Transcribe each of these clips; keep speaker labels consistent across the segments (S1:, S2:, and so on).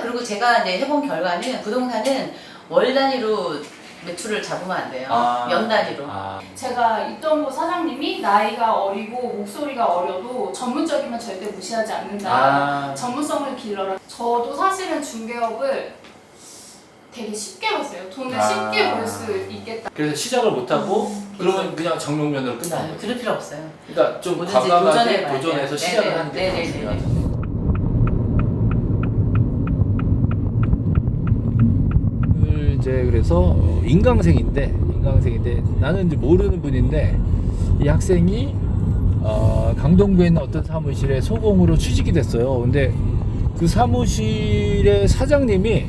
S1: 그리고 제가 이제 해본 결과는 부동산은 월 단위로 매출을 잡으면 안 돼요. 연 단위로.
S2: 제가 있던 곳 사장님이 나이가 어리고 목소리가 어려도 전문적이면 절대 무시하지 않는다. 전문성을 길러라. 저도 사실은 중개업을 되게 쉽게 봤어요. 돈을 쉽게 벌 수 있겠다.
S3: 그래서 시작을 못하고 그러면 그냥 정육면으로 끝나는 거죠.
S1: 그럴 필요 없어요.
S3: 그러니까 좀
S1: 뭐든지
S3: 과감하게
S1: 도전해봐야
S3: 도전해서
S1: 돼요.
S3: 시작을
S1: 네네.
S3: 하는 게
S1: 네네네.
S3: 중요하죠. 이제 그래서 인강생인데 나는 이제 모르는 분인데 이 학생이 강동구에 있는 어떤 사무실에 소공으로 취직이 됐어요. 근데 그 사무실의 사장님이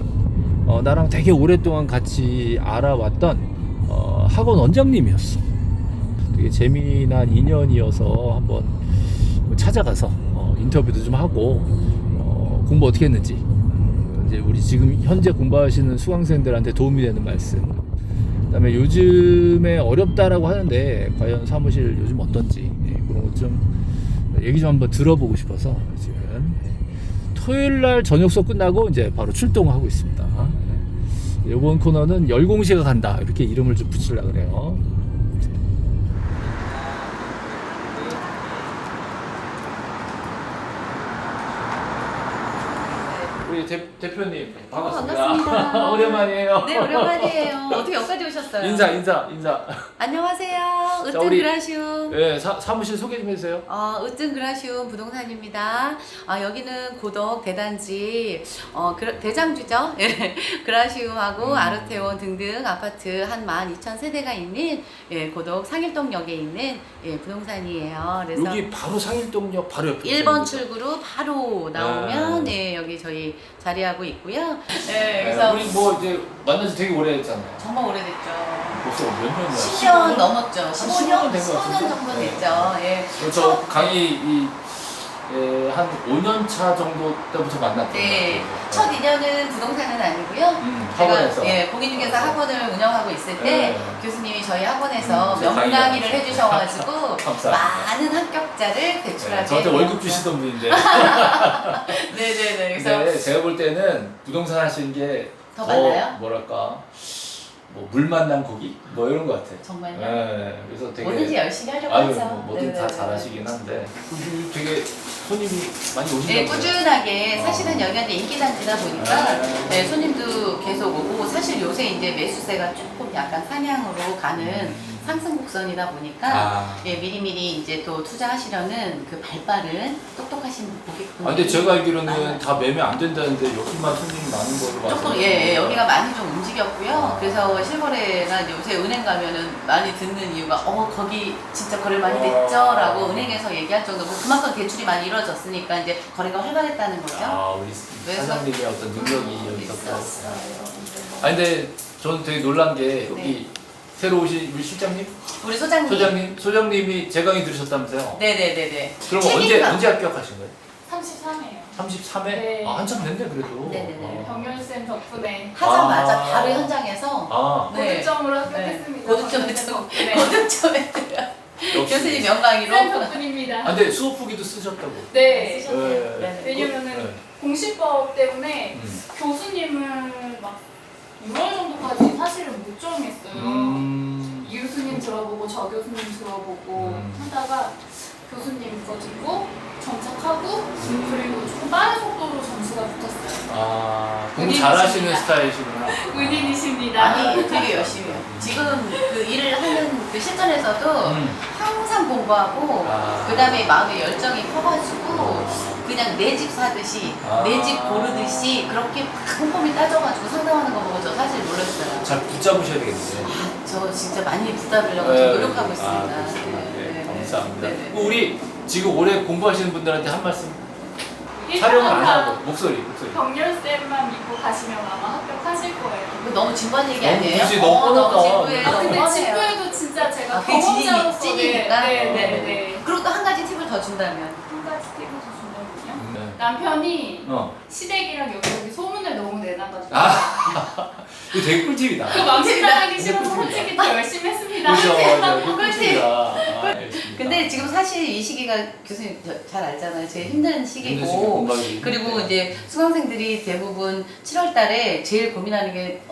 S3: 나랑 되게 오랫동안 같이 알아왔던 학원 원장님이었어. 되게 재미난 인연이어서 한번 찾아가서 인터뷰도 좀 하고 공부 어떻게 했는지 이제 우리 지금 현재 공부하시는 수강생들한테 도움이 되는 말씀, 그다음에 요즘에 어렵다라고 하는데 과연 사무실 요즘 어떤지 그런 것 좀 얘기 좀 한번 들어보고 싶어서 지금 토요일 날 저녁 수업 끝나고 이제 바로 출동하고 있습니다. 이번 코너는 열공시가 간다 이렇게 이름을 좀 붙이려고 그래요. 우리 대표님 반갑습니다.
S1: 반갑습니다.
S3: 오랜만이에요.
S1: 네, 오랜만이에요. 어떻게 여기까지 오셨어요?
S3: 인사.
S1: 안녕하세요.
S3: 자,
S1: 으뜸
S3: 우리-
S1: 그라시움.
S3: 네, 사무실 소개 좀 해주세요.
S1: 으뜸 그라시움 부동산입니다. 여기는 고덕 대단지 대장주죠. 예, 그라시움하고 아르테온 등등 아파트 한 12,000세대가 있는 고덕 상일동역에 있는 부동산이에요. 그래서
S3: 여기 바로 상일동역 바로 옆에
S1: 1번 출구로 바로 나오면 여기 저희 자리하고 있고요. 네, 그래서
S3: 우리 뭐 이제 만난 지 되게 오래됐잖아요.
S1: 정말 오래됐죠.
S3: 벌써 몇 년이야?
S1: 10년 넘었죠.
S3: 15년
S1: 15년,
S3: 된것
S1: 15년
S3: 같은데?
S1: 정도
S3: 네.
S1: 됐죠. 예.
S3: 저 강의 한 5년 차 정도 때부터 만났던
S1: 네,
S3: 것 같아요.
S1: 첫 인연은 부동산은 아니고요.
S3: 학원에서.
S1: 제가 공인중개사 학원을 운영하고 있을 때
S3: 네.
S1: 교수님이 저희 학원에서
S3: 제가
S1: 명강의를
S3: 강의를
S1: 해주셔가지고
S3: 감사합니다.
S1: 많은 합격자를 배출하게
S3: 네, 저한테 월급
S1: 되었죠.
S3: 주시던 분인데.
S1: 네네네. 그래서
S3: 근데 제가 볼 때는 부동산 하시는 게
S1: 더 많나요?
S3: 뭐랄까 물 만난 고기 뭐 이런 것 같아요.
S1: 정말요?
S3: 네, 그래서 되게
S1: 뭐든지 열심히 하려고
S3: 아유
S1: 하죠.
S3: 뭐든 다
S1: 네네네.
S3: 잘하시긴 한데 되게 손님이 많이 오시더라고요.
S1: 네, 꾸준하게 사실은 여기가 이제 인기단지다 보니까 네, 손님도 계속 오고 사실 요새 이제 매수세가 조금 약간 상향으로 가는 상승 곡선이다 보니까 미리미리 이제 또 투자하시려는 그 발빠른 똑똑하신 고객분들.
S3: 근데 제가 알기로는
S1: 많아요.
S3: 다 매매 안 된다는데 여기만 손님이 많은 걸로 봐서.
S1: 조금 여기가 많이 좀 움직였고요. 그래서 실거래가 요새 은행 가면은 많이 듣는 이유가 거기 진짜 거래 많이 됐죠라고 은행에서 얘기할 정도고 그만큼 대출이 많이 이루어졌으니까 이제 거래가 활발했다는 거죠.
S3: 우리
S1: 그래서
S3: 사장님의 어떤 능력이 여기서
S1: 있었어요.
S3: 근데 저는 되게 놀란 게 여기
S1: 네.
S3: 새로 오신 우리 실장님?
S1: 우리 소장님.
S3: 소장님이 제 강의 들으셨다면서요?
S1: 네네네네.
S3: 그럼
S1: 책임감.
S3: 언제 합격하신 거예요?
S2: 33회예요.
S3: 33회?
S2: 네.
S3: 한참 됐네 그래도.
S1: 네네네.
S2: 병렬쌤 덕분에
S1: 하자마자 바로 현장에서
S3: 네.
S2: 고득점으로 합격했습니다.
S1: 고득점에
S2: 네.
S1: 고득점에 교수님 명강의로.
S2: 쌤 덕분입니다.
S3: 근데 수업 후기도 쓰셨다고.
S2: 네.
S1: 쓰셨네요.
S3: 네.
S2: 왜냐면은 공시법 때문에 교수님을 막 6월 정도까지 사실은 못 정했어요. 이 교수님 들어보고 저 교수님 들어보고 하다가 교수님 거 듣고 정착하고 그리고 조금 빠른 속도로 점수가 붙었어요.
S3: 공부 잘하시는 스타일이시구나.
S2: 은인이십니다.
S1: 아니 되게 열심히 해요. 지금 그 일을 하는 그 실전에서도 항상 공부하고 그다음에 마음의 열정이 커가지고 그냥 내 집 사듯이 내 집 고르듯이 그렇게 막 꼼꼼히 따져가지고 상담하는 거 보고 저 사실 놀랐어요.
S3: 잘 붙잡으셔야 되겠네요.
S1: 저 진짜 많이 붙잡으려고 좀 노력하고 있습니다.
S3: 네, 감사합니다.
S1: 네네.
S3: 우리 지금 올해 공부하시는 분들한테 한 말씀. 촬영을 안 하고 목소리.
S2: 병렬쌤만 믿고 가시면 아마 합격하실 거예요.
S1: 이거 너무 진부한 얘기 아니에요?
S3: 굳이 너무 뻔하다.
S1: 너무 진부해.
S3: 아,
S1: 너무
S2: 근데
S1: 뻔해요.
S2: 직구에도 진짜 제가
S1: 그 진이
S2: 경험자로서
S1: 찐이니까.
S2: 네네네.
S1: 그리고 또 한 가지 팁을 더 준다면
S2: 한 가지 팁을 더 준다면요.
S3: 네.
S2: 남편이 시댁이랑 여기 소문을 너무 내놔가지고
S3: 이거 되게 꿀팁이다.
S2: 그 망신당하기 싫어서
S3: 꿀팁이다.
S2: 솔직히 더 열심히 했습니다.
S3: 그죠,
S1: 꿀팁.
S3: 꿀팁이다. 열심히.
S1: 근데 지금 사실 이 시기가 교수님 잘 알잖아요. 제일 힘든 시기고 그리고 이제 수강생들이 대부분 7월 달에 제일 고민하는 게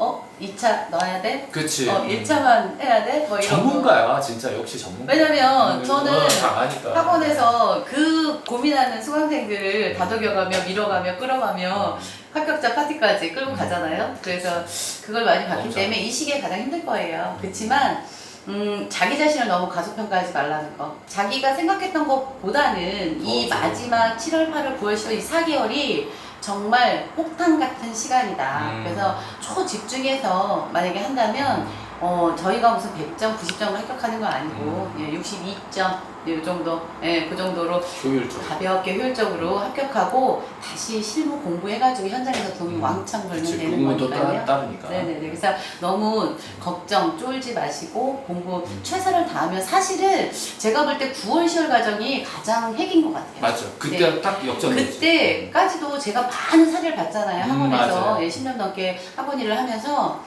S1: 2차 넣어야 돼?
S4: 그치.
S1: 1차만 해야 돼? 뭐 이런
S4: 전문가야 진짜 역시 전문가.
S1: 왜냐면 저는
S4: 다 아니까.
S1: 학원에서 그 고민하는 수강생들을 다독여가며 밀어가며 끌어가며 합격자 파티까지 끌고 가잖아요. 그래서 그걸 많이 봤기 때문에 이 시기에 가장 힘들 거예요. 그렇지만 자기 자신을 너무 과소평가하지 말라는 거. 자기가 생각했던 것보다는 이 마지막 7월, 8월, 9월, 10월 이 4개월이 정말 폭탄 같은 시간이다. 그래서 초집중해서 만약에 한다면 저희가 무슨 100점, 90점을 합격하는 건 아니고 62점 이 정도, 그 정도로
S4: 효율적.
S1: 가볍게 효율적으로 합격하고 다시 실무 공부해가지고 현장에서 돈이 왕창 벌면 되는 거니까요.
S4: 따르니까.
S1: 네네네. 그래서 너무 걱정 쫄지 마시고 공부 최선을 다하면 사실은 제가 볼 때 9월, 10월 과정이 가장 핵인 것 같아요.
S4: 맞죠. 그때 딱 역전이지.
S1: 그때까지도 제가 많은 사례를 봤잖아요. 학원에서
S4: 맞아요.
S1: 10년 넘게 학원 일을 하면서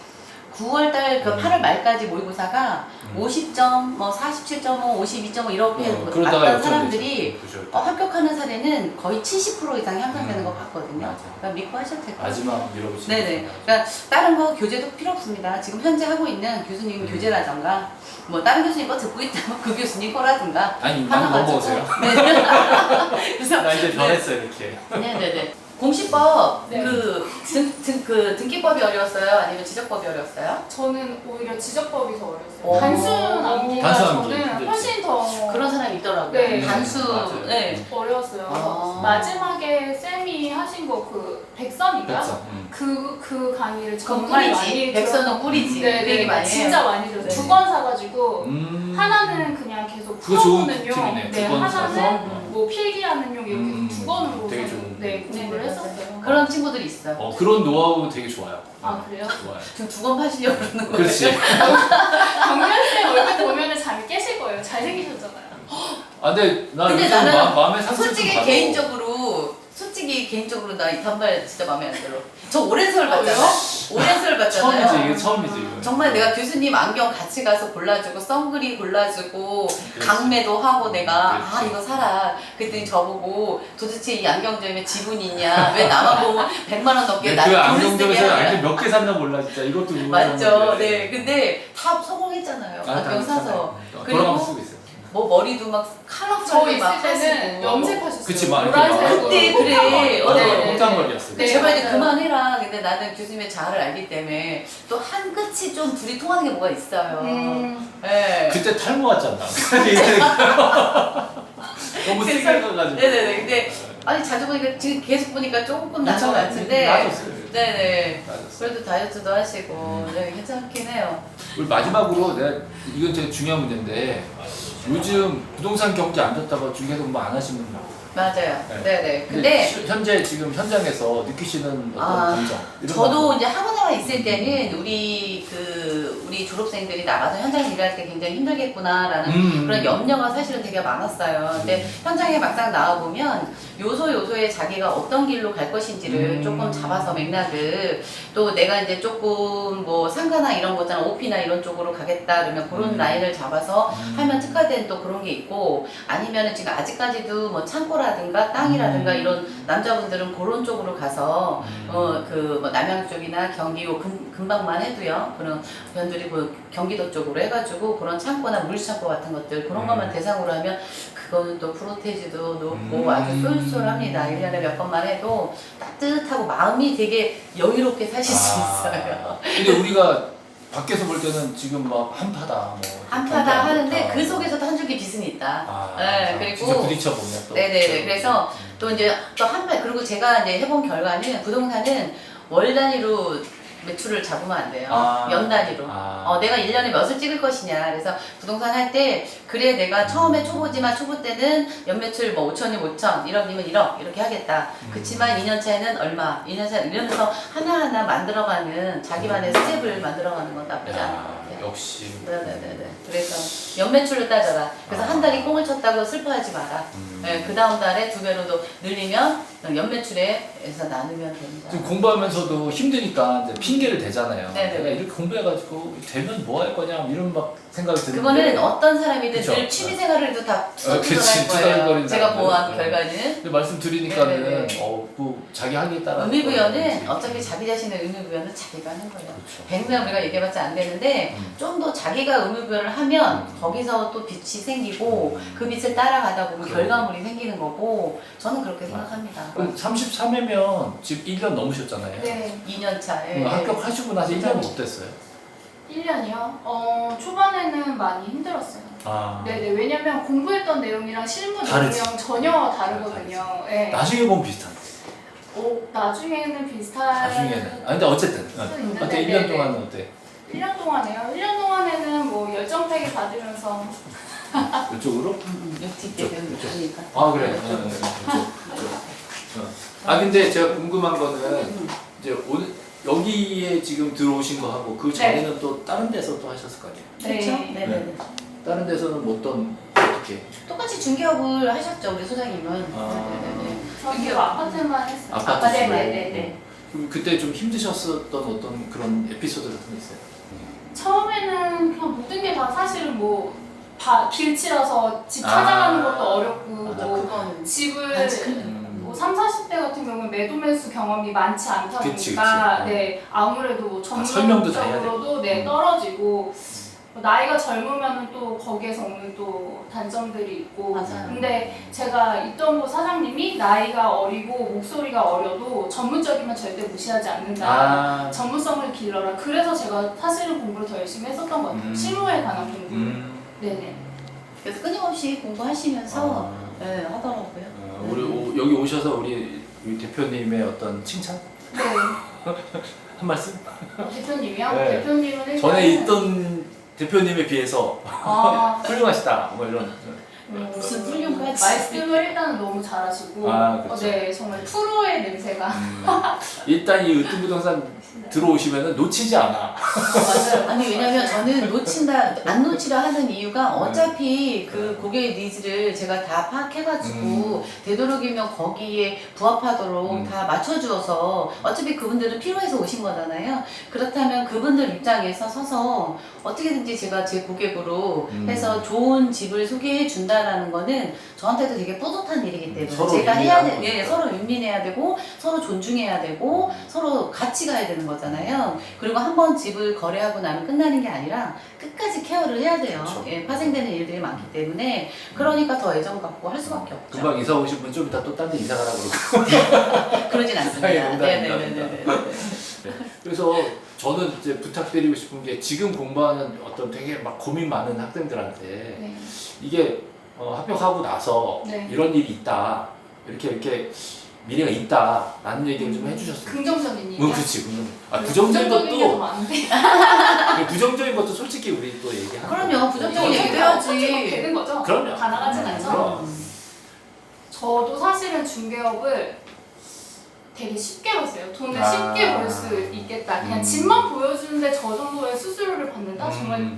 S1: 9월달 그 8월 말까지 모의고사가 50점, 뭐 47.5, 52.5 이렇게 맞던 사람들이 합격하는 사례는 거의 70% 이상 향상되는 거 봤거든요. 그러니까 믿고 하셔도 될 것 같아요.
S4: 마지막 밀어붙이는.
S1: 네네. 그러니까 다른 거 교재도 필요 없습니다. 지금 현재 하고 있는 교수님 교재라던가 뭐 다른 교수님 거 듣고 있다면 그 교수님 거라든가
S4: 아니 많이 넘어오세요.
S1: 네. 그래서
S4: 나 이제 변했어요 이렇게.
S1: 네네네. 공시법
S2: 네.
S1: 그 등기법이 어려웠어요? 아니면 지적법이 어려웠어요?
S2: 저는 오히려 지적법이 더 어려웠어요.
S1: 오.
S2: 단순 암기가
S4: 단순 암기.
S2: 저는 훨씬 더
S1: 그런 사람이 있더라고요.
S2: 네.
S1: 단수.
S4: 맞아요.
S1: 네.
S2: 어려웠어요.
S1: 아.
S2: 마지막에 쌤이 하신 거 그 백선인가? 그 강의를
S1: 그건
S2: 정말
S1: 꿀이지.
S2: 많이
S1: 백선은 꿀이지. 그 얘기 많이 해요.
S2: 진짜 많이 들었어요.
S1: 네.
S2: 2번 사가지고 하나는 그냥 계속
S4: 그거 좋은
S2: 풀어보는 용,
S4: 팁이네.
S2: 네,
S4: 두 번
S2: 하나는
S4: 사서.
S2: 뭐 필기하는 용 이렇게 2번으로
S4: 되게 좋은.
S2: 네, 공부를
S1: 네,
S2: 했었어요.
S1: 그런 친구들이 있어요.
S4: 그런 노하우 되게 좋아요.
S2: 아 그래요?
S4: 좋아요.
S1: 지금 2번 파시려고 그러는 거예요.
S4: 그렇지.
S2: 경렬쌤 얼굴 보면 잠이 깨실 거예요. 잘생기셨잖아요.
S4: 아 근데 나
S1: 근데
S4: 요즘
S1: 나는
S4: 마음에 상처 좀
S1: 솔직히
S4: 받아.
S1: 개인적으로 나 이 단발 진짜 마음에 안 들어. 저 오랜 세월 봤잖아.
S2: 왜요?
S1: 오랜 세월 봤잖아요.
S4: 처음이지 이게 처음이지 이거.
S1: 정말 내가 교수님 안경 같이 가서 골라주고 선글이 골라주고 강매도 하고 내가
S4: 그렇지.
S1: 이거 사라 그랬더니 저보고 도대체 이 안경점에 지분이 있냐 왜 나만 보면 100만 원 넘게
S4: 그
S1: 돈을 쓰게
S4: 안경점에서
S1: 하냐.
S4: 안경 몇 개 샀나 몰라 진짜 이것도
S1: 맞죠. 네. 근데 다 성공했잖아요. 안경 사서. 그리고
S4: 돌아가면 쓰고 있어요.
S1: 뭐 머리도 막
S2: 저
S1: 컬러풀하게 막
S2: 있을 때는
S1: 하시고.
S2: 염색하셨어요.
S4: 그치, 막 이렇게
S2: 노란색으로.
S1: 그때 그래.
S2: 네, 네.
S4: 홍탕머리였어.
S1: 근데
S2: 네,
S1: 제발 이제
S2: 맞아요.
S1: 그만해라. 근데 나는 교수님의 자아를 알기 때문에 또 한 끝이 좀 둘이 통하는 게 뭐가 있어요. 네.
S4: 그때 탈모 왔잖아. 너무 세게 가가지고.
S1: 네네네. 근데 아니 자주 보니까 지금 계속 보니까 조금 나은 것 같은데.
S4: 나아졌어요.
S1: 네네.
S4: 나아졌어요.
S1: 그래도 다이어트도 하시고 네, 괜찮긴 해요.
S4: 우리 마지막으로 내가 이건 되게 중요한 문제인데 요즘 부동산 경기 안 좋다고 중개도 뭐 안 하시는 분
S1: 맞아요.
S4: 네.
S1: 네네. 근데
S4: 현재 지금 현장에서 느끼시는 어떤 감정 이런
S1: 저도
S4: 거.
S1: 이제 학원에만 있을 때는 우리 졸업생들이 나가서 현장에 일할 때 굉장히 힘들겠구나라는 그런 염려가 사실은 되게 많았어요. 근데 현장에 막상 나와보면 요소요소에 자기가 어떤 길로 갈 것인지를 조금 잡아서 맥락을 또 내가 이제 조금 뭐 상가나 이런 거잖아 오피나 이런 쪽으로 가겠다 그러면 그런 라인을 잡아서 하면 특화된 또 그런 게 있고 아니면은 지금 아직까지도 뭐 창고라든가 땅이라든가 이런 남자분들은 그런 쪽으로 가서 그 뭐 남양 쪽이나 경기 요 근방만 해도요 그런 변들이 뭐 경기도 쪽으로 해가지고 그런 창고나 물창고 같은 것들 그런 것만 대상으로 하면 그거는 또 프로테이지도 높고 아주 쏠쏠합니다. 1년에 몇 번만 해도 따뜻하고 마음이 되게 여유롭게 사실 수 있어요.
S4: 근데 우리가 밖에서 볼 때는 지금 막 한파다 뭐
S1: 한파다 하는데 그 속에서도 한 줄기 빛은 있다. 네, 그리고
S4: 진짜 부딪혀 보면 또
S1: 네네네. 그래서 또 이제 또 한파 그리고 제가 이제 해본 결과는 부동산은 월 단위로 매출을 잡으면 안 돼요. 연 단위로. 내가 1년에 몇을 찍을 것이냐. 그래서 부동산 할 때 그래 내가 처음에 초보지만 초보 때는 연 매출 뭐 5천이면 5천, 1억이면 1억 이렇게 하겠다. 그렇지만 2년 차에는 얼마, 2년 차 이러면서 하나하나 만들어가는 자기만의 스텝을 만들어가는 건 나쁘지 않은 것 같아요.
S4: 역시.
S1: 네네네네. 그래서 연 매출로 따져라. 그래서 한 달이 꽁을 쳤다고 슬퍼하지 마라. 네, 그 다음 달에 2배로 더 늘리면 연매출에서 나누면 됩니다.
S4: 지금 공부하면서도 힘드니까 이제 핑계를 대잖아요.
S1: 네네.
S4: 내가 이렇게 공부해가지고 되면 뭐 할 거냐 이런 막 생각이 드는데.
S1: 그거는 어떤 사람이든
S4: 그쵸?
S1: 늘 취미생활을 해도 다
S4: 그치,
S1: 투덜투덜할 거예요.
S4: 투덜거리는
S1: 제가
S4: 사람들.
S1: 보호한
S4: 네.
S1: 결과는.
S4: 근데 말씀드리니까는
S1: 네네네.
S4: 뭐 자기 하기에 따라.
S1: 의미부여는 어차피 자기 자신의 의미부여는 자기가 하는 거예요.
S4: 그렇죠.
S1: 100명 우리가 얘기해봤자 안 되는데 좀 더 자기가 의미부여를 하면 거기서 또 빛이 생기고 그 빛을 따라가다 보면
S4: 그럼.
S1: 결과물이 생기는 거고 저는 그렇게 생각합니다.
S4: 그럼 33회면 지금 1년 넘으셨잖아요.
S2: 네.
S1: 2년 차. 예.
S4: 합격하시고 나서 1년은 어땠어요?
S2: 1년이요? 초반에는 많이 힘들었어요.
S4: 아.
S2: 네네. 왜냐면 공부했던 내용이랑 실무
S4: 다르지.
S2: 내용이랑 전혀 다르거든요. 네.
S4: 나중에 보면 비슷한데.
S2: 나중에는 비슷한.
S4: 나중에는. 근데 어쨌든.
S2: 있는데,
S4: 어때?
S2: 네네.
S4: 1년 동안은 어때?
S2: 1년 동안에요? 1년 동안에는 뭐 열정팩이 받으면서
S4: 이쪽으로?
S1: 뒷대변
S4: 이쪽.
S1: 하니까.
S4: 아 그래. 이쪽. 아 근데 제가 궁금한 거는 이제 오늘 여기에 지금 들어오신 거 하고 그 전에는 또 다른 데서 또 하셨을 거 아니에요?
S1: 그렇죠?
S2: 네.
S1: 네네네.
S4: 다른 데서는 뭐 어떻게?
S1: 똑같이 중개업을 하셨죠 우리 소장님은.
S4: 아.
S1: 네네네.
S2: 저기 아파트만 했어요.
S4: 아파트
S1: 네,
S4: 주로.
S1: 네네네.
S4: 그럼 그때 좀 힘드셨었던 어떤 그런 에피소드 같은 게 있어요?
S2: 처음에는 그냥 모든 게 다 사실은 뭐 길치라서 집
S4: 아.
S2: 찾아가는 것도 어렵고
S1: 맞아,
S2: 뭐
S1: 그거는
S2: 집을
S1: 아직은.
S2: 뭐 3, 40대 같은 경우는 매도 매수 경험이 많지 않다
S4: 그치,
S2: 보니까
S4: 그치.
S2: 네, 아무래도 뭐
S4: 설명도 다 해야
S2: 전문적으로도 네, 떨어지고 뭐 나이가 젊으면 또 거기에서 오는 또 단점들이 있고
S1: 맞아요.
S2: 근데 제가 있던 곳 사장님이 나이가 어리고 목소리가 어려도 전문적이면 절대 무시하지 않는다.
S4: 아.
S2: 전문성을 길러라. 그래서 제가 사실은 공부를 더 열심히 했었던 것 같아요. 실무에 관한 공부. 네네.
S1: 그래서 끊임없이 공부하시면서
S4: 아.
S1: 네, 하더라고요.
S4: 여기 오셔서 우리 대표님의 어떤 칭찬?
S2: 네.
S4: 한 말씀?
S2: 대표님이요?
S4: 네.
S2: 대표님은 일단
S4: 전에 있던 대표님에 비해서 훌륭하시다 뭐 이런.
S1: 무슨 훌륭까지.
S2: 말씀을 일단은 너무 잘하시고
S4: 아, 그렇죠.
S2: 네 정말 프로의 냄새가
S4: 일단 이 으뜸부동산 들어오시면은 놓치지 않아.
S1: 맞아요. 아니 왜냐면 저는 안 놓치려 하는 이유가 어차피 그 고객의 니즈를 제가 다 파악해가지고 되도록이면 거기에 부합하도록 다 맞춰주어서 어차피 그분들은 필요해서 오신 거잖아요. 그렇다면 그분들 입장에서 서서 어떻게든지 제가 제 고객으로 해서 좋은 집을 소개해 준다라는 거는 저한테도 되게 뿌듯한 일이기 때문에
S4: 서로
S1: 제가 해야
S4: 윈윈하는
S1: 돼, 예,
S4: 거니까.
S1: 서로 윈윈해야 되고 서로 존중해야 되고 서로 같이 가야 되는 거잖아요. 그리고 한 번 집을 거래하고 나면 끝나는 게 아니라 끝까지 케어를 해야 돼요.
S4: 그렇죠.
S1: 예, 파생되는 일들이 많기 때문에 그러니까 더 애정 갖고 할 수밖에 없죠.
S4: 금방 이사 오신 분 좀 이따 또 딴 데 이사 가라 그러고.
S1: 그러진 않습니다.
S4: 농담입니다.
S1: 네네네네.
S4: 그래서 저는 이제 부탁드리고 싶은 게 지금 공부하는 어떤 되게 막 고민 많은 학생들한테
S2: 네.
S4: 이게 합격하고 나서
S2: 네.
S4: 이런 일이 있다 이렇게 미래가 있다라는 얘기를 좀 해주셨으면.
S2: 긍정적인 얘기.
S4: 그렇지. 부정적인
S2: 게 더
S4: 것도
S2: 많은데.
S4: 부정적인 것도 솔직히 우리 또 얘기하는.
S1: 그럼요. 부정적인
S2: 어차피
S1: 얘기도 해야지.
S2: 어차피 되는 거죠.
S4: 그럼요.
S2: 다 나가진 않죠.
S4: 그럼.
S2: 저도 사실은 중개업을 되게 쉽게 봤어요. 돈을
S4: 아.
S2: 쉽게 벌 수 있겠다. 그냥 집만 보여주는데 저 정도의 수수료를 받는다? 정말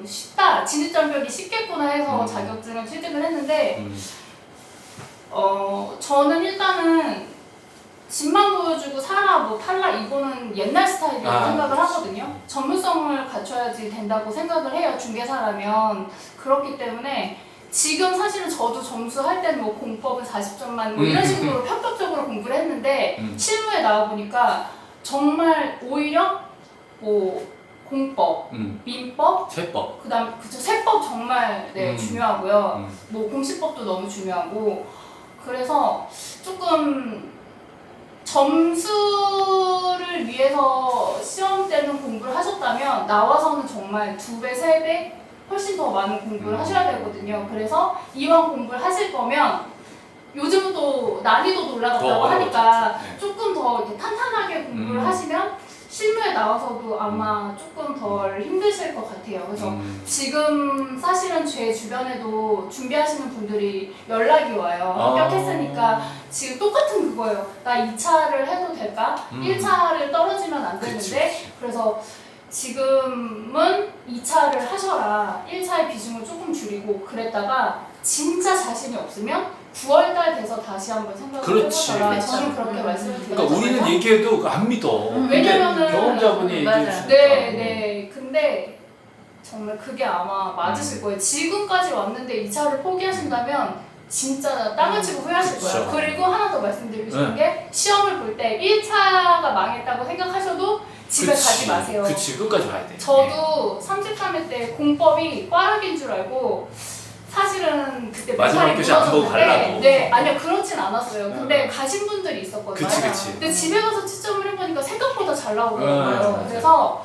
S2: 쉽다. 진입장벽이 쉽겠구나 해서 자격증을 취득을 했는데 저는 일단은 집만 보여주고 사라 뭐 팔라 이거는 옛날 스타일이라고 생각을 하거든요. 전문성을 갖춰야지 된다고 생각을 해요. 중개사라면. 그렇기 때문에 지금 사실은 저도 점수할 때는 뭐 공법은 40점만 뭐 이런 식으로 편법적으로 공부를 했는데 실무에 나와보니까 정말 오히려 뭐 공법, 민법,
S4: 세법.
S2: 그다음 그쵸 세법 정말 네, 중요하고요. 뭐 공시법도 너무 중요하고 그래서 조금 점수를 위해서 시험 때는 공부를 하셨다면 나와서는 정말 2배, 3배 훨씬 더 많은 공부를 하셔야 되거든요. 그래서 이왕 공부를 하실 거면 요즘은 또 난이도도 올라갔다고 하니까 조금 더 이렇게 탄탄하게 공부를 하시면 실무에 나와서도 아마 조금 덜 힘드실 것 같아요. 그래서 지금 사실은 제 주변에도 준비하시는 분들이 연락이 와요. 합격했으니까 지금 똑같은 그거예요. 나 2차를 해도 될까? 1차를 떨어지면 안 되는데 그래서 지금은 2차를 하셔라. 1차의 비중을 조금 줄이고 그랬다가 진짜 자신이 없으면 9월달 돼서 다시 한번 생각을
S4: 그렇지.
S2: 해보더라.
S1: 그렇죠.
S2: 저는 그렇게 말씀을 드렸어요.
S4: 그러니까 우리는 얘기해도 안 믿어. 근데
S2: 왜냐면은-
S4: 경험자분이 얘기해
S1: 맞아요.
S4: 주니까.
S2: 네. 근데 정말 그게 아마 맞으실 거예요. 지금까지 왔는데 이 차를 포기하신다면 진짜 땅을 치고 후회하실 거예요.
S4: 그쵸.
S2: 그리고 하나 더 말씀드리고 싶은
S4: 네.
S2: 게 시험을 볼 때 1차가 망했다고 생각하셔도 집에 가지 마세요.
S4: 그치, 끝까지 봐야 돼.
S2: 저도 33회 때 공법이 꽈락인 줄 알고 사실은 그때
S4: 마지막
S2: 멘탈이
S4: 교시 안 보고
S2: 무너졌는데
S4: 가려고.
S2: 네, 아니요 그렇진 않았어요. 근데 가신 분들이 있었거든요.
S4: 그치.
S2: 근데 집에 가서 채점을 해보니까 생각보다 잘 나오더라고요.
S4: 맞아.
S2: 그래서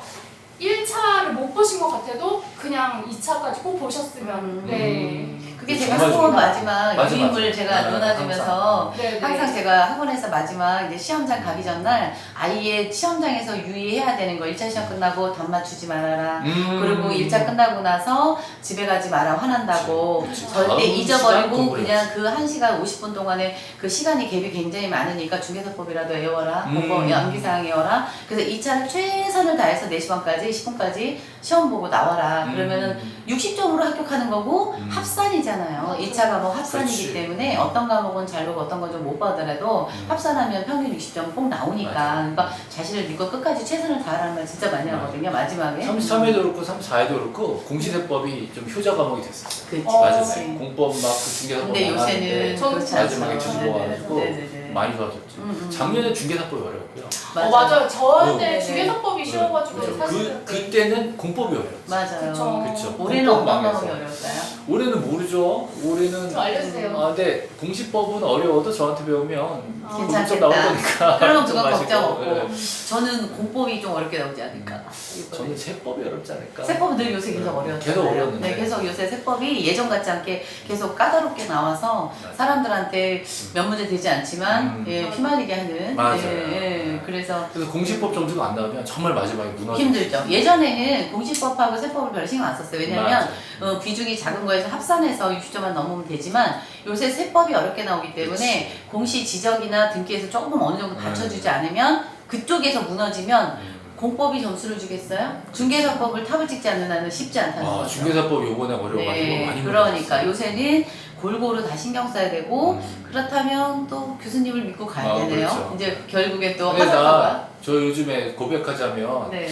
S2: 1차를 못 보신 것 같아도 그냥 2차까지 꼭 보셨으면 네.
S1: 그게 제가
S4: 정말
S1: 수업
S4: 중요하다.
S1: 마지막
S4: 맞아,
S1: 유인물
S4: 맞아.
S1: 제가
S4: 네,
S1: 논하면서
S2: 네,
S1: 항상 제가 학원에서 마지막 이제 시험장 가기 전날 아이의 시험장에서 유의해야 되는 거 1차 시험 끝나고 답 맞추지 말아라. 그리고 1차 끝나고 나서 집에 가지 마라 화난다고
S4: 그치.
S1: 절대
S4: 다음 시간
S1: 잊어버리고
S4: 공부를
S1: 그냥 그 1시간 50분 동안에 그 시간이 갭이 굉장히 많으니까 중개사법이라도 외워라 공법 암기사항 외워라. 그래서 2차를 최선을 다해서 4시 반까지 10분까지 시험 보고 나와라. 그러면은 60점으로 합격하는 거고 합산이잖아요. 1차 과목 합산이기
S4: 그렇지.
S1: 때문에 어떤 과목은 잘 보고 어떤 건 좀 못 받더라도 합산하면 평균 60점 꼭 나오니까.
S4: 맞아.
S1: 그러니까 자신을 믿고 끝까지 최선을 다하라는 말 진짜 많이 하거든요. 마지막에.
S4: 33회도 그렇고 34회도 그렇고 공시세법이 좀 효자 과목이 됐었어요.
S1: 그치.
S4: 맞아요.
S1: 그치.
S4: 공법 막 그 중개사법
S1: 근데 요새는
S2: 저는
S1: 그렇지 않죠.
S4: 마지막에 주고가지고
S1: 네네네.
S4: 많이 좋아졌죠. 작년에 중개사법이 어려웠고요.
S2: 맞아요. 저한테
S1: 네네.
S2: 중개사법이 쉬워가지고
S4: 그렇죠.
S2: 사실은
S4: 그때는 공법이 어려웠어요.
S1: 맞아요.
S2: 그쵸.
S1: 올해는
S4: 공법
S1: 어떤
S4: 망해서.
S1: 과목이 어려울까요?
S4: 올해는 모르죠. 올해는
S2: 좀 알려주세요.
S4: 근데 공시법은 어려워도 저한테 배우면
S2: 아,
S4: 괜찮
S1: 괜찮겠다.
S4: 나올 거니까.
S1: 그러면
S4: 좀
S1: 그건
S4: 마시고.
S1: 걱정 없고
S4: 네.
S1: 저는 공법이 좀 어렵게 나오지 않을까.
S4: 저는 세법이 어렵지 않을까.
S1: 세법은 늘 요새 계속 어려웠잖아요.
S4: 계속 어려웠는데.
S1: 네, 계속 요새 세법이 예전 같지 않게 계속 까다롭게 나와서
S4: 맞아요.
S1: 사람들한테 몇 문제 되지 않지만 예,
S2: 맞아요.
S1: 피말리게 하는.
S4: 맞아요.
S1: 예, 그래서
S4: 그래서 공시법 점수가 안 나오면 정말 마지막에 무너져.
S1: 힘들죠. 예전에는 공시법하고 세법을 별 신경 안 썼어요. 왜냐면
S4: 맞아요.
S1: 비중이 작은 거에서 합산해서 60점만 넘으면 되지만 요새 세법이 어렵게 나오기 때문에 공시 지적이나 등기에서 조금 어느 정도 받쳐주지 않으면 그쪽에서 무너지면 공법이 점수를 주겠어요? 중개사법을 탑을 찍지 않는 한은 쉽지 않다는 거죠.
S4: 중개사법 요번에 어려워가지고
S1: 네,
S4: 많이
S1: 그러니까
S4: 물어봤어요.
S1: 요새는 골고루 다 신경 써야 되고 그렇다면 또 교수님을 믿고 가야 되네요.
S4: 그렇죠.
S1: 이제 결국에 또
S4: 근데
S1: 하다가
S4: 저 요즘에 고백하자면
S1: 네,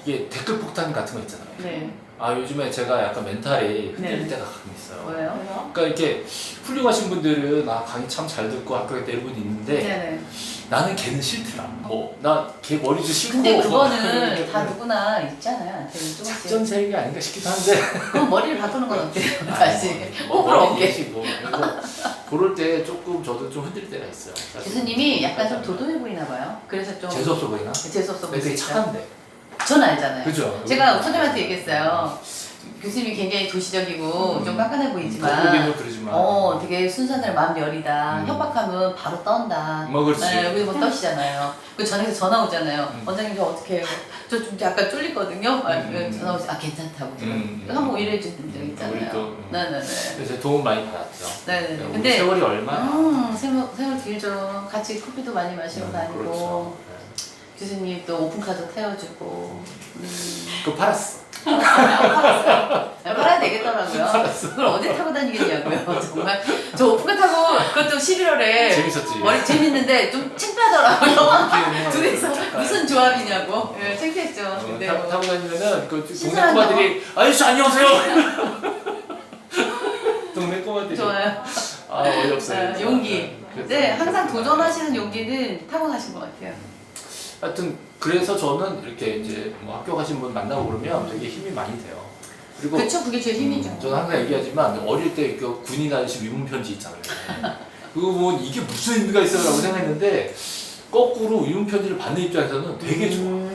S4: 이게 댓글 폭탄 같은 거 있잖아요.
S1: 네,
S4: 요즘에 제가 약간 멘탈이 흔들릴
S1: 네.
S4: 때가 가끔 있어요.
S1: 뭐예요?
S4: 그러니까 이렇게 훌륭하신 분들은 강의 참 잘 듣고 학교에 일분 있는데
S1: 네네.
S4: 나는 걔는 싫더라. 나 걔 머리도 싫고.
S1: 근데 그거는 다 누구나 있잖아요. 한테는 조금씩.
S4: 작전 세력이 아닌가 싶기도 한데.
S1: 그럼 머리를 바꾸는 건 어때요? 다시.
S4: 뭐
S1: 호불호
S4: 그런
S1: 없게.
S4: 계시고. 그래서 그럴 때 조금 저도 좀 흔들 때가 있어요. 사실.
S1: 교수님이 약간 좀 도도해 보이나 봐요. 그래서 좀
S4: 재수없어 보이나?
S1: 재수없어
S4: 근데 되게
S1: 보이죠.
S4: 착한데.
S1: 전 알잖아요.
S4: 그죠?
S1: 제가 선생님한테 얘기했어요. 교수님이 굉장히 도시적이고 좀 깐깐해 보이지만
S4: 겉보기는 그러지만.
S1: 되게 순수한 마음 여리다. 협박하면 바로 떤다.
S4: 뭐 그렇지.
S1: 네, 여기 뭐 떠시잖아요. 그 전에서 전화 오잖아요. 원장님 저 어떻게 해요? 저 좀 약간 쫄리거든요. 전화 오지 괜찮다고. 한번 일해 준 적 있잖아요.
S4: 우리 또,
S1: 네네네.
S4: 그래서 도움 많이 받았죠.
S1: 네네네.
S4: 우리
S1: 근데
S4: 세월이 얼마나?
S1: 세월 길죠. 같이 커피도 많이 마시고 다니고
S4: 그렇죠.
S1: 교수님 또 오픈카도 태워주고.
S4: 그거 팔았어.
S1: 팔아야 되겠더라고요. 그걸 어디 타고 다니겠냐고요. 정말 저 오픈카 타고 그것도 11월에
S4: 재밌었지.
S1: 머리 재밌는데 좀 창피하더라고요.
S4: 그렇게
S1: 둘이서 무슨 조합이냐고. 예, 창피했죠. 근데 뭐.
S4: 타고 다니면은 그 동네
S1: 신선하다고.
S4: 꼬마들이 아저씨 안녕하세요. 동네 꼬마들이
S1: 좋아요.
S4: 어이없어요.
S1: 아, 용기. 네, 항상 도전하시는 용기는 타고나신 것 같아요.
S4: 하여튼 그래서 저는 이렇게 이제 뭐 학교 가신 분 만나고 그러면 되게 힘이 많이 돼요. 그리고
S1: 그쵸, 그게 제일 힘이죠.
S4: 저는 항상 얘기하지만 어릴 때 그 군인 아저씨 위문 편지 있잖아요. 그거 보면 이게 무슨 의미가 있어요라고 생각했는데 거꾸로 위문 편지를 받는 입장에서는 되게 좋아.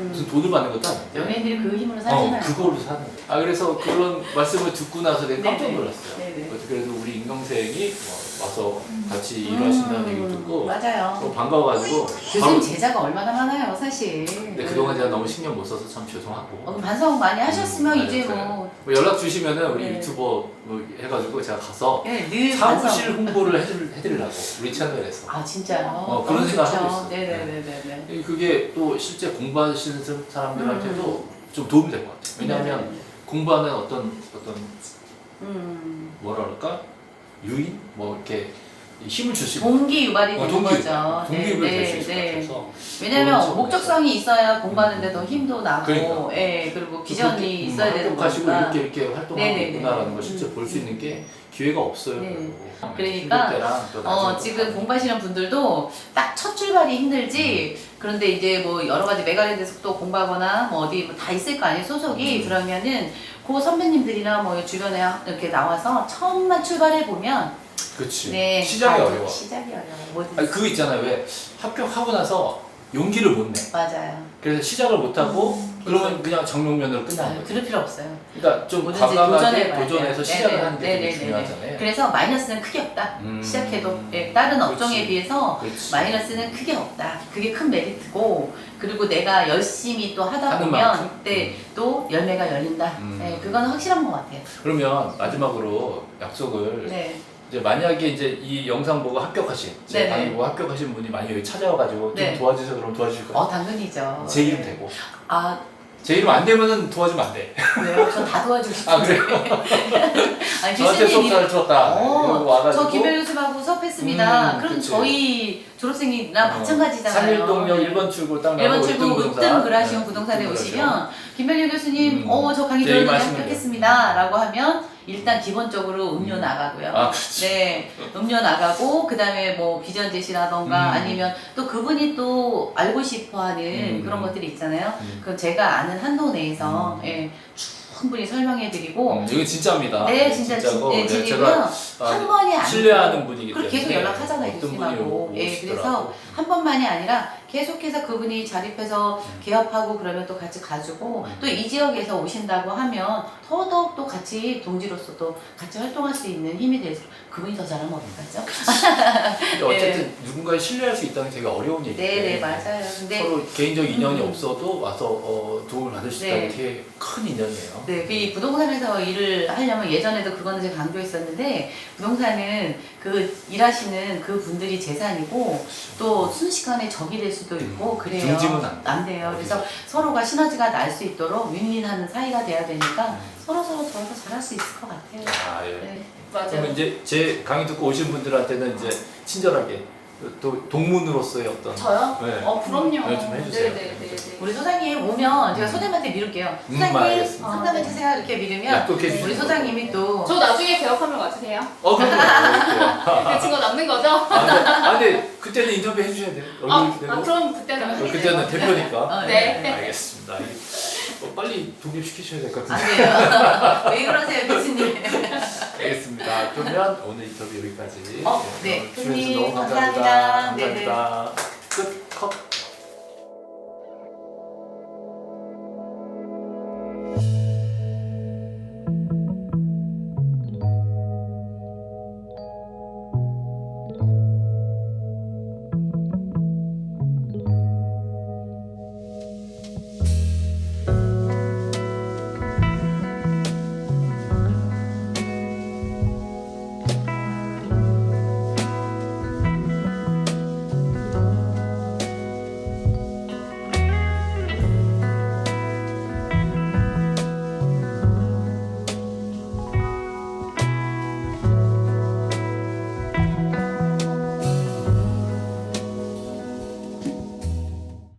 S4: 무슨 돈을 받는 것도 아니고.
S1: 연예인들이 그 힘으로 살잖아요.
S4: 그걸로 사는 거예요. 그래서 그런 말씀을 듣고 나서 내가 깜짝
S1: 네네.
S4: 놀랐어요.
S1: 네네.
S4: 그래도 우리 임경생이 와서 같이 일하신다는 얘기를 듣고
S1: 맞아요.
S4: 너무 반가워가지고
S1: 교수님 제자가 얼마나 많아요, 사실.
S4: 근데 그동안 제가 너무 신경 못 써서 참 죄송하고
S1: 그럼 반성 많이 하셨으면
S4: 맞아요.
S1: 이제
S4: 그래요.
S1: 뭐
S4: 뭐 연락 주시면은 우리
S1: 네.
S4: 유튜버 뭐 해가지고 제가 가서
S1: 네, 늘
S4: 사무실
S1: 반성.
S4: 홍보를 해드리려고 우리 채널에서
S1: 아 진짜요?
S4: 그런
S1: 너무
S4: 생각
S1: 좋죠.
S4: 하고 있어요.
S1: 네네네네.
S4: 그게 또 실제 공부하시는 사람들한테도 좀 도움이 될 것 같아요. 왜냐하면
S1: 네네.
S4: 공부하는 어떤
S1: 음.
S4: 뭐라 그럴까 유인 뭐 이렇게 힘을 줄 수 있는
S1: 동기 유발이 되는 거죠.
S4: 동기유발이 될 수 있을 것 같아서
S1: 왜냐면
S4: 그런
S1: 목적성이 있어야 공부하는데 더 힘도 나고,
S4: 그러니까.
S1: 예, 그리고 비전이 있어야 되는
S4: 합격하시고
S1: 거니까.
S4: 이렇게 활동하고 있구나라는 걸 실제 볼 수 있는 게 기회가 없어요.
S1: 네.
S4: 별로.
S1: 그러니까
S4: 힘들 때랑 또 나중에
S1: 지금 공부하시는 분들도 딱 첫 출발이 힘들지. 그런데 이제 뭐 여러 가지 메가랜드에서 또 공부하거나 뭐 어디 뭐 다 있을 거 아니에요, 소속이. 그러면은 그 선배님들이나 뭐 주변에 이렇게 나와서 처음만 출발해 보면
S4: 그치.
S1: 네,
S4: 시작이
S1: 다
S4: 어려워.
S1: 시작이 어려워. 뭐든지.
S4: 아니, 그거 있잖아요. 왜 합격하고 나서 용기를 못 내.
S1: 맞아요.
S4: 그래서 시작을 못 하고 그러면 그냥 정용면으로 끝나는 거죠.
S1: 그럴 필요 없어요.
S4: 그러니까 좀
S1: 뭐든지
S4: 과감하게
S1: 도전해봐야
S4: 도전해서
S1: 돼요.
S4: 시작을
S1: 네네.
S4: 하는 게 되게
S1: 네네네네.
S4: 중요하잖아요.
S1: 그래서 마이너스는 크게 없다. 시작해도 다른 업종에
S4: 그렇지.
S1: 비해서
S4: 그렇지.
S1: 마이너스는 크게 없다. 그게 큰 메리트고, 그리고 내가 열심히 또 하다
S4: 하는
S1: 보면
S4: 만큼?
S1: 그때 또 열매가 열린다. 네, 그거는 확실한 것 같아요.
S4: 그러면 마지막으로 약속을
S1: 네.
S4: 이제 만약에 이제 이 영상 보고 합격하신 제
S1: 네네.
S4: 강의 보고 합격하신 분이 많이 여기 찾아와가지고
S1: 네.
S4: 좀 도와주세요 그러면 도와주실 거예요?
S1: 당근이죠.
S4: 제 이름
S1: 네.
S4: 되고
S1: 아,
S4: 제 이름 안 되면은 도와주면 안 돼.
S1: 왜요? 전 다 도와주고
S4: 아
S1: 싶은데.
S4: 그래요?
S1: 아니,
S4: 저한테 수업
S1: 교수님
S4: 잘 들었다. 이러고 와가지고
S1: 저 김별 교수하고 수업했습니다. 그럼
S4: 그치.
S1: 저희 졸업생이랑 마찬가지잖아요.
S4: 삼일동역 1번 출구 딱
S1: 1번
S4: 나고
S1: 출구 으뜸 그라시온
S4: 네,
S1: 부동산에
S4: 으뜸
S1: 오시면 김별리 교수님 저 강의
S4: 제일
S1: 들었는데
S4: 맛있는
S1: 합격했습니다 라고 하면 일단 기본적으로 음료 나가고요.
S4: 아, 그렇지.
S1: 네, 음료 나가고 그 다음에 뭐 비전 제시라던가 아니면 또 그분이 또 알고 싶어하는 그런 것들이 있잖아요. 그럼 제가 아는 한도 내에서 예, 충분히 설명해드리고
S4: 이거 진짜입니다.
S1: 네, 진짜
S4: 진짜고
S1: 네,
S4: 제가
S1: 진짜고요. 한 번이 아니고
S4: 신뢰하는 분이기
S1: 그리고
S4: 때문에
S1: 계속 연락하잖아요,
S4: 어떤 분이
S1: 교수님하고.
S4: 오고
S1: 예,
S4: 싶더라고.
S1: 그래서 한 번만이 아니라 계속해서 그분이 자립해서 개업하고 그러면 또 같이 가지고 또 이 지역에서 오신다고 하면 더더욱 또 같이 동지로서 또 같이 활동할 수 있는 힘이 돼서 그분이 더 잘하면 어떡하죠?
S4: 근데 어쨌든 누군가를 신뢰할 수 있다는 게 되게 어려운 얘기인데
S1: 네, 맞아요. 근데
S4: 서로 개인적 인연이 없어도 와서 도움을 받을 수 있다는 게 되게 큰 인연이에요.
S1: 네, 이 부동산에서 일을 하려면 예전에도 그거는 제가 강조했었는데 부동산은 그 일하시는 그 분들이 재산이고 또 순식간에 적이 될 수도 있고 그래요.
S4: 등지면 안 돼.
S1: 돼요. 그래서 서로가 시너지가 날 수 있도록 윈윈하는 사이가 돼야 되니까 서로 도와서 잘할 수 있을 것 같아요.
S4: 아, 예.
S1: 네.
S2: 맞아요.
S4: 그러면 이제 제 강의 듣고 오신 분들한테는 이제 친절하게 또 동문으로서의 어떤
S2: 저요?
S4: 네.
S2: 그럼요.
S4: 네, 좀 해주세요.
S2: 네네네.
S1: 우리 소장님 오면 제가 소장님한테 미룰게요. 소장님
S4: 알겠습니다.
S1: 상담해주세요 이렇게 미루면
S4: 약속해 주시면
S1: 우리 소장님이 또
S2: 저 나중에 개업하면 와주세요.
S4: 그럼요.
S2: 그 친구 남는 거죠?
S4: 근데 그때는 인터뷰 해주셔야 돼요. 얼굴 되고.
S2: 그럼 그때는
S4: 그때는 대표니까.
S2: 네.
S4: 알겠습니다. 빨리 독립시키셔야 될 것
S1: 안
S4: 같은데.
S1: 돼요. 왜 그러세요 교수님?
S4: 알겠습니다. 그러면 오늘 인터뷰 여기까지.
S1: 네.
S4: 출연해주셔서 너무
S1: 교수님, 감사합니다.
S4: 감사합니다.